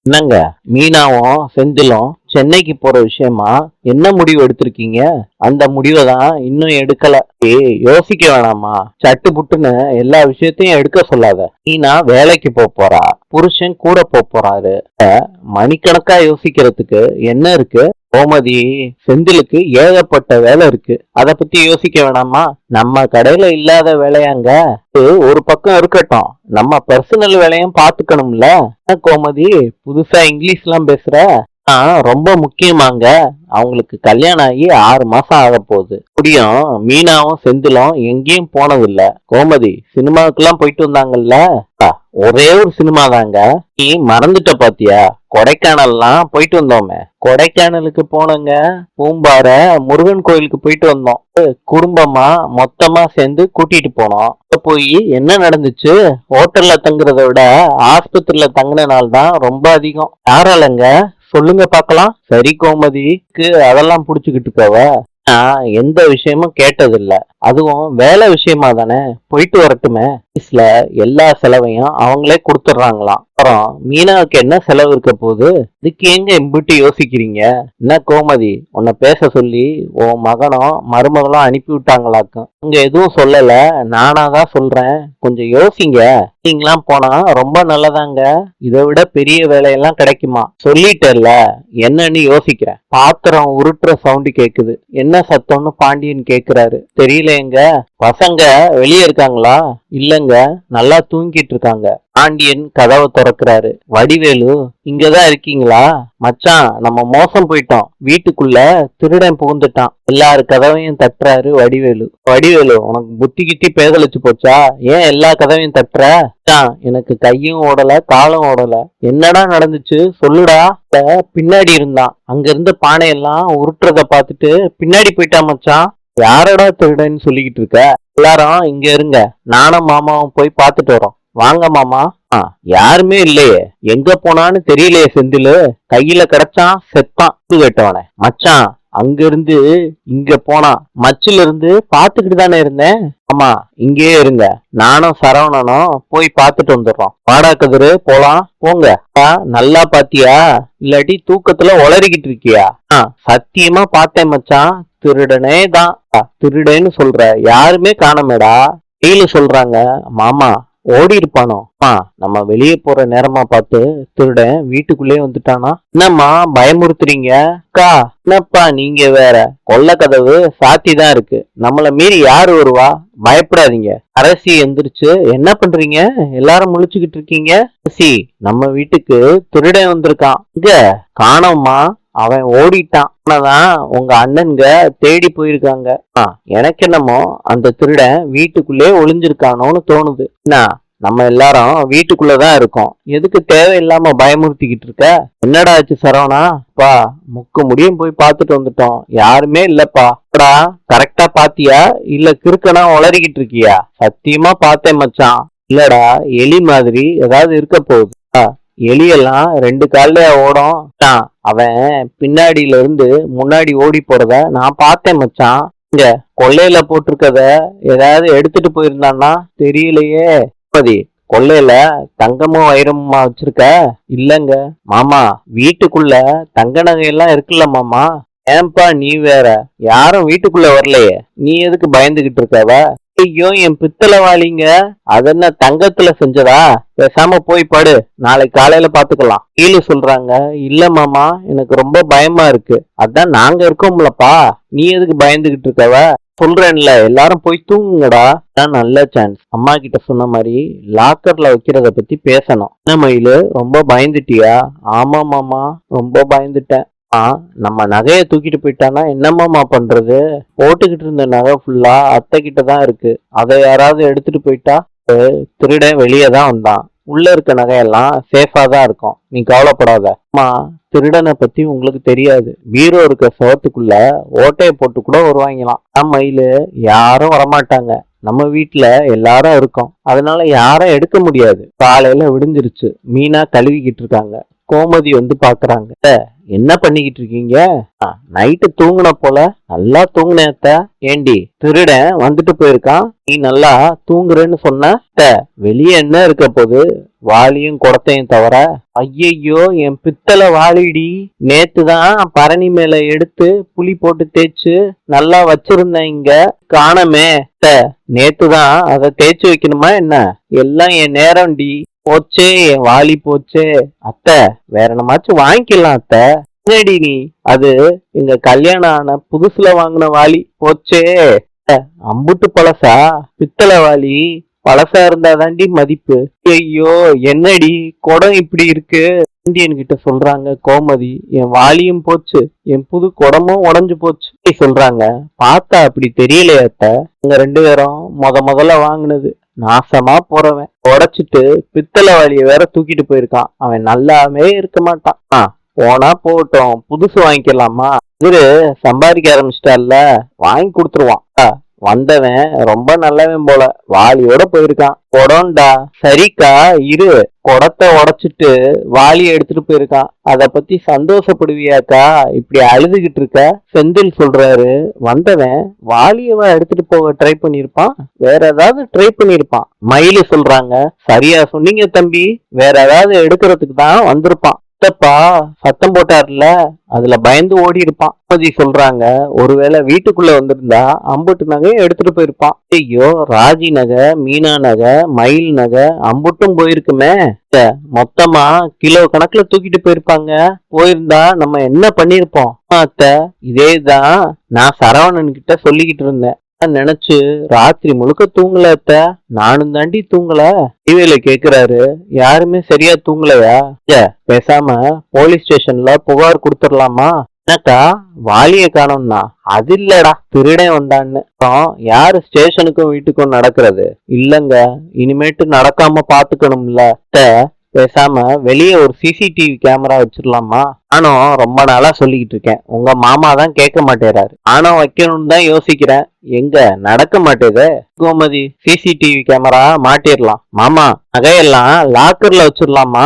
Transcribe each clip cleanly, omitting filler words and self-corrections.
என்னங்க, மீனாவும் செந்திலும் சென்னைக்கு போற விஷயமா என்ன முடிவு எடுத்திருக்கீங்க? அந்த முடிவை தான் இன்னும் எடுக்கல. யோசிக்க வேணாமா? சட்டு புட்டுன்னு எல்லா விஷயத்தையும் எடுக்க சொல்லாத. மீனா வேலைக்கு போறா, புருஷன் கூட போறாரு. மணிக்கணக்கா யோசிக்கிறதுக்கு என்ன இருக்கு? கோமதி, செந்திலுக்கு ஏகப்பட்ட வேலை இருக்கு. அத பத்தி யோசிக்க வேணாமா? நம்ம கடையில இல்லாத வேலையாங்க. இது ஒரு பக்கம் இருக்கட்டும், நம்ம பர்சனல் வேலையும் பாத்துக்கணும்ல. கோமதி, புதுசா இங்கிலீஷ் எல்லாம் பேசுற? ரொம்ப முக்கியமாங்க. அவங்களுக்கு கல்யாணம் ஆகி 6 மாசம் ஆக போகுது. முடியும், மீனாவும் செந்திலும் எங்கேயும் போனதில்ல. கோமதி சினிமாவுக்கு எல்லாம் போயிட்டு வந்தாங்கல்ல. ஒரே ஒரு சினிமா தாங்க. நீ மறந்துட்ட பாத்தியா? கொடைக்கானல்லாம் போயிட்டு வந்தோமே. கொடைக்கானலுக்கு போனங்க, பூம்பாற முருகன் கோயிலுக்கு போயிட்டு வந்தோம். குடும்பமா மொத்தமா சேர்ந்து கூட்டிட்டு போனோம். போய் என்ன நடந்துச்சு? ஹோட்டல்ல தங்குறத விட ஆஸ்பத்திரியில தங்கின நாள் தான் ரொம்ப அதிகம். யாராலங்க? சொல்லுங்க பாக்கலாம். சரி கோமதிக்கு அதெல்லாம் புடிச்சுக்கிட்டு இருக்கவ. நான் எந்த விஷயமும் கேட்டதில்ல. அதுவும் வேலை விஷயமா தானே, போயிட்டு வரட்டுமே. ஆபீஸ்ல எல்லா செலவையும் அவங்களே கொடுத்துட்றாங்களாம். அப்புறம் மீனாவுக்கு என்ன செலவு இருக்க போகுது? இதுக்கு எங்க இம்பிட்டு யோசிக்கிறீங்க? என்ன கோமதி, உன்னை பேச சொல்லி உன் மகனும் மருமகளும் அனுப்பி விட்டாங்களாக்கும். இங்க எதுவும் சொல்லல, நானாதான் சொல்றேன். கொஞ்சம் யோசிங்க. நீங்களாம் போனா ரொம்ப நல்லதாங்க. இதை விட பெரிய வேலையெல்லாம் கிடைக்குமா? சொல்லிட்டேல்ல, என்னன்னு யோசிக்கிறேன். பாத்திரம் உருட்டுற சவுண்டு கேக்குது. என்ன சத்தம்னு பாண்டியன் கேக்குறாரு. தெரியலங்க. பசங்க வெளியே இருக்காங்களா? இல்லங்க, நல்லா தூங்கிட்டு இருக்காங்க. பாண்டியன் கதவை திறக்கிறாரு. வடிவேலு, இங்கதான் இருக்கீங்களா? மச்சான், நம்ம மோசம் போயிட்டோம். வீட்டுக்குள்ள திருடன் புகுந்துட்டான். எல்லாரு கதவையும் தட்டுறாரு வடிவேலு. வடிவேலு, உனக்கு புத்தி கிட்டி பேதலிச்சு போச்சா? ஏன் எல்லா கதவையும் தட்டுற? எனக்கு கையும் ஓடல, காலும் ஓடல. என்னடா நடந்துச்சு சொல்லுடா. பின்னாடி இருந்தான். அங்க இருந்த பானையெல்லாம் உருட்டுறத பார்த்துட்டு பின்னாடி போயிட்டா மச்சான். யாரடா திருடன்னு சொல்லிக்கிட்டு இருக்க? எல்லாரும் இங்க இருங்க, நானும் மாமாவும் போய் பார்த்துட்டு வரோம். வாங்க மாமா. யாருமே இல்லையே. எங்க போனான்னு தெரியலையே. செந்திலு கையில கிடைச்சான், செத்தான். கேட்டவன மச்சான் அங்க இருந்து இங்க போனா. மச்சில இருந்து பாத்துக்கிட்டு தானே இருந்தேன். ஆமா, இங்கேயே இருங்க, நானும் சரவணனும் போய் பார்த்துட்டு வந்துடுறோம். வாடா கதிரு, போலாம். போங்க. நல்லா பாத்தியா, இல்லாட்டி தூக்கத்துல உளறிக்கிட்டு இருக்கியா? சத்தியமா பார்த்தேன் மச்சான். திருடனே தான். திருடேன்னு சொல்ற, யாருமே காணமேடா. வெயில சொல்றாங்க மாமா. ஓடி இருப்பானோ? நம்ம வெளியே போற நேரமா பார்த்து திருடன் வீட்டுக்குள்ளே வந்துட்டானா? என்னம்மா பயமுறுத்துறீங்க? அக்கா, என்னப்பா நீங்க வேற? கொல்ல கதவு சாத்தி தான் இருக்கு. நம்மள மீறி யாரு வருவா? பயப்படாதீங்க. அரசி எந்திரிச்சு என்ன பண்றீங்க? எல்லாரும் முழிச்சுக்கிட்டு இருக்கீங்க. அரசி, நம்ம வீட்டுக்கு திருடன் வந்திருக்கான். இங்க காணோம்மா. அவன் ஓடிட்டான். ஆனாதான் உங்க அண்ணன்க தேடி போயிருக்காங்க. எனக்கு என்னமோ அந்த திருடன் வீட்டுக்குள்ளே ஒளிஞ்சிருக்கானோன்னு தோணுது. என்ன, நம்ம எல்லாரும் வீட்டுக்குள்ளதான் இருக்கோம். எதுக்கு தேவையில்லாம பயமுறுத்திக்கிட்டு இருக்க? என்னடா ஆச்சு சரவணா? பா, முக்கு முடியும் போய் பார்த்துட்டு வந்துட்டோம். யாருமே இல்லப்பா. கரெக்டா பாத்தியா இல்ல கிறுக்கனா உளறிக்கிட்டு இருக்கியா? சத்தியமா பார்த்தேன் மச்சான். இல்லடா, எலி மாதிரி ஏதாவது இருக்க போகுது. எலியெல்லாம் 2 கால்ல ஓடும். அவன் பின்னாடியில இருந்து முன்னாடி ஓடி போறத நான் பார்த்தேன் மச்சான். இங்க கொள்ளையில போட்டிருக்கத ஏதாவது எடுத்துட்டு போயிருந்தான்னா தெரியலையே. கொள்ளையில தங்கமும் வைரமுமா வச்சிருக்க? இல்லங்க மாமா, வீட்டுக்குள்ள தங்க நகையெல்லாம் இருக்குல்ல மாமா. ஏன்பா நீ வேற? யாரும் வீட்டுக்குள்ள வரலையே, நீ எதுக்கு பயந்துகிட்டு இருக்கவ? ஐயோ, என் பித்தளை வாளிங்க. அதென்ன தங்கத்துல செஞ்சதா? பேசாம போய் படு, நாளைக்கு காலையில பாத்துக்கலாம். கீழே சொல்றாங்க. இல்ல மாமா, எனக்கு ரொம்ப பயமா இருக்கு. அதான் நாங்க இருக்கோம்லப்பா, நீ எதுக்கு பயந்துகிட்டு இருக்கவ? சொல்றேன்ல, எல்லாரும் போய் தூங்குங்கடா. நல்ல சான்ஸ். அம்மா கிட்ட சொன்ன மாதிரி லாக்கர்ல வைக்கிறத பத்தி பேசணும். என்ன மயிலு, ரொம்ப பயந்துட்டியா? ஆமா மாமா, ரொம்ப பயந்துட்டேன். நம்ம நகைய தூக்கிட்டு போயிட்டானா என்னமாமா பண்றது? போட்டுக்கிட்டு இருந்த நகை ஃபுல்லா அத்தை கிட்டதான் இருக்கு. அதை யாராவது எடுத்துட்டு போயிட்டா? திருடன் வெளியே தான் வந்தான். உள்ள இருக்க நகையெல்லாம் சேஃபா தான் இருக்கும், நீ கவலைப்படாத. அம்மா, திருடனை பத்தி உங்களுக்கு தெரியாது. பீரோ இருக்க சவத்துக்குள்ள ஓட்டைய போட்டு கூட வருவாங்களாம். மயிலு, யாரும் வரமாட்டாங்க. நம்ம வீட்டுல எல்லாரும் இருக்கோம், அதனால யாரும் எடுக்க முடியாது. காலையில விடிஞ்சிருச்சு. மீனா கழுவிக்கிட்டு இருக்காங்க. கோமதி வந்து பாக்குறாங்க. என்ன பண்ணிக்கிட்டு இருக்கீங்க? நைட்டு தூங்குன போல, நல்லா தூங்குனேன் அத்தை. ஏண்டி திருடன் வந்துட்டு போயிருக்கான், நீ நல்லா தூங்குறேன்னு சொன்ன? வெளியே என்ன இருக்க போது, வாளியும் குடத்தையும் தவிர. ஐயையோ, என் பித்தளை வாளிடி, நேத்துதான் பரணி மேல எடுத்து புளி போட்டு தேய்ச்சு நல்லா வச்சிருந்தேன், இங்க காணமே. நேத்துதான் அதை தேய்ச்சு வைக்கணுமா என்ன? எல்லாம் என் நேரம்டி. போச்சே, என் வாளி போச்சே. அத்தை, வேற என்னமாச்சும் வாங்கிக்கலாம் அத்தை. என்னடி நீ, அது எங்க கல்யாணம் ஆன புதுசுல வாங்கின வாளி. போச்சே. அம்புட்டு பழசா? பித்தளை வாளி பழசா இருந்தாதாண்டி மதிப்பு. ஐயோ, என்னடி குடம் இப்படி இருக்கு? இந்தியன் கிட்ட சொல்றாங்க கோமதி, என் வாளியும் போச்சு, என் புது குடமும் உடஞ்சு போச்சு சொல்றாங்க. பார்த்தா அப்படி தெரியலையாத்த, இங்க 2 பேரும் முதல்ல வாங்கினது. நாசமா போறவன் உடைச்சிட்டு பித்தளை வாளிய வேற தூக்கிட்டு போயிருக்கான். அவன் நல்லாவே இருக்க மாட்டான். போனா போகட்டும், புதுசு வாங்கிக்கலாமா? இவரு சம்பாதிக்க ஆரம்பிச்சிட்டார்ல, வாங்கி கொடுத்துருவான். வந்தவன் ரொம்ப நல்லவன் போல, வாளியோட போயிருக்கான். குடம்டா. சரிக்கா, இரு, குடத்தை உடைச்சிட்டு வாளியை எடுத்துட்டு போயிருக்கான். அத பத்தி சந்தோஷப்படுவியாக்கா? இப்படி அழுதுகிட்டு இருக்க? செந்தில் சொல்றாரு. வந்தவன் வாளியவா எடுத்துட்டு போக ட்ரை பண்ணிருப்பான், வேற ஏதாவது ட்ரை பண்ணிருப்பான். மயிலு சொல்றாங்க. சரியா சொன்னீங்க தம்பி, வேற ஏதாவது எடுக்கிறதுக்கு தான் வந்திருப்பான். சித்தப்பா சத்தம் போட்டார்ல, அதுல பயந்து ஓடி இருப்பான். சொல்றாங்க. ஒருவேளை வீட்டுக்குள்ள வந்திருந்தா அம்புட்டு நகையும் எடுத்துட்டு போயிருப்பான். ஐயோ, ராஜி நகை, மீனா நகை, மயில் நகை அம்புட்டும் போயிருக்குமே. மொத்தமா கிலோ கணக்குல தூக்கிட்டு போயிருப்பாங்க. போயிருந்தா நம்ம என்ன பண்ணிருப்போம்? அத்தை, இதேதான் நான் சரவணன் கிட்ட சொல்லிக்கிட்டு இருந்தேன். நினைச்சு ராத்திரி முழுக்க தூங்கல அத்த. நானும் தாண்டி தூங்கல. டிவியில கேக்குறாரு, யாருமே சரியா தூங்கலையா? பேசாம போலீஸ் ஸ்டேஷன்ல புகார் கொடுத்துடலாமா? என்னக்கா, வாளிய காணோம்னா? அது இல்லடா, திருடன் வந்தான்னு. யாரு ஸ்டேஷனுக்கும் வீட்டுக்கும் நடக்கிறது? இல்லங்க, இனிமேட்டு நடக்காம பாத்துக்கணும்ல. பேசாம வெளியே ஒரு சிசிடிவி கேமரா வச்சிடலாமா? நானும் ரொம்ப நாளா சொல்லிக்கிட்டு இருக்கேன், உங்க மாமா தான் கேட்க மாட்டேறாரு. நானும் வைக்கணும்னு தான் யோசிக்கிறேன், எங்க நடக்க மாட்டேது. கோமதி, சிசிடிவி கேமரா மாட்டிடலாம் மாமா, நகையெல்லாம் லாக்கர்ல வச்சிடலாமா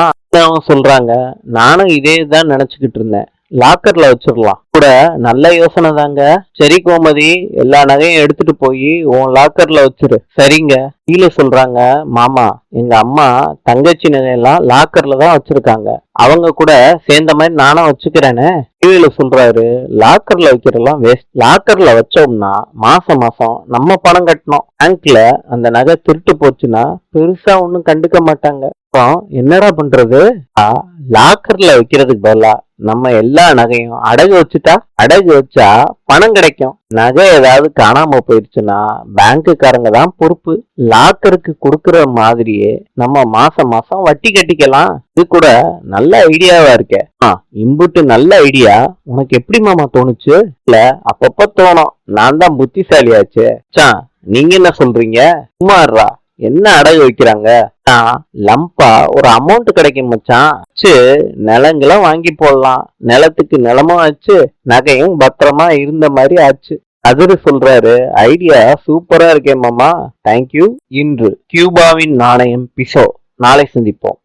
சொல்றாங்க. நானும் இதே தான் நினைச்சுக்கிட்டு இருந்தேன், லாக்கர்ல வச்சிடலாம். கூட நல்ல யோசனை தாங்க. சரி கோமதி, எல்லா நகையும் எடுத்துட்டு போய் உன் லாக்கர்ல வச்சிரு. சரிங்க. கீழே சொல்றாங்க. மாமா, எங்க அம்மா தங்கச்சி நகையெல்லாம் லாக்கர்ல தான் வச்சிருக்காங்க, அவங்க கூட சேர்ந்த மாதிரி நானும் வச்சுக்கிறேன்னு கீழே சொல்றாரு. லாக்கர்ல வைக்கிறதெல்லாம் வேஸ்ட். லாக்கர்ல வச்சோம்னா மாசம் நம்ம பணம் கட்டணும். பேங்க்ல அந்த நகை திருட்டு போச்சுன்னா பெருசா ஒண்ணும் கண்டுக்க மாட்டாங்க. என்னடா பண்றது? லாக்கர்ல வைக்கிறதுக்கு பதிலா நம்ம எல்லா நகையும் அடகு வச்சா பணம் கிடைக்கும். நகை ஏதாவது காணாம போயிருச்சுன்னா பேங்குக்காரங்க தான் பொறுப்பு. லாக்கருக்கு கொடுக்கற மாதிரியே நம்ம மாசம் வட்டி கட்டிக்கலாம். இது கூட நல்ல ஐடியாவா இருக்க. இம்புட்டு நல்ல ஐடியா உனக்கு எப்படி மாமா தோணுச்சு? இல்ல, அப்பப்ப தோணும், நான் தான் புத்திசாலியாச்சு. நீங்க என்ன சொல்றீங்க? சும்மாறா, என்ன அடகு வைக்கிறாங்க? லம்பா ஒரு அமௌண்ட் கிடைக்கும் மச்சான். நிலங்களும் வாங்கி போடலாம், நிலத்துக்கு நிலமும் ஆச்சு, நகையும் பத்திரமா இருந்த மாதிரி ஆச்சு. அதிரு சொல்றாரு. ஐடியா சூப்பரா இருக்கே மாமா, தேங்க்யூ. இன்று கியூபாவின் நாணயம் பிசோ. நாளை சந்திப்போம்.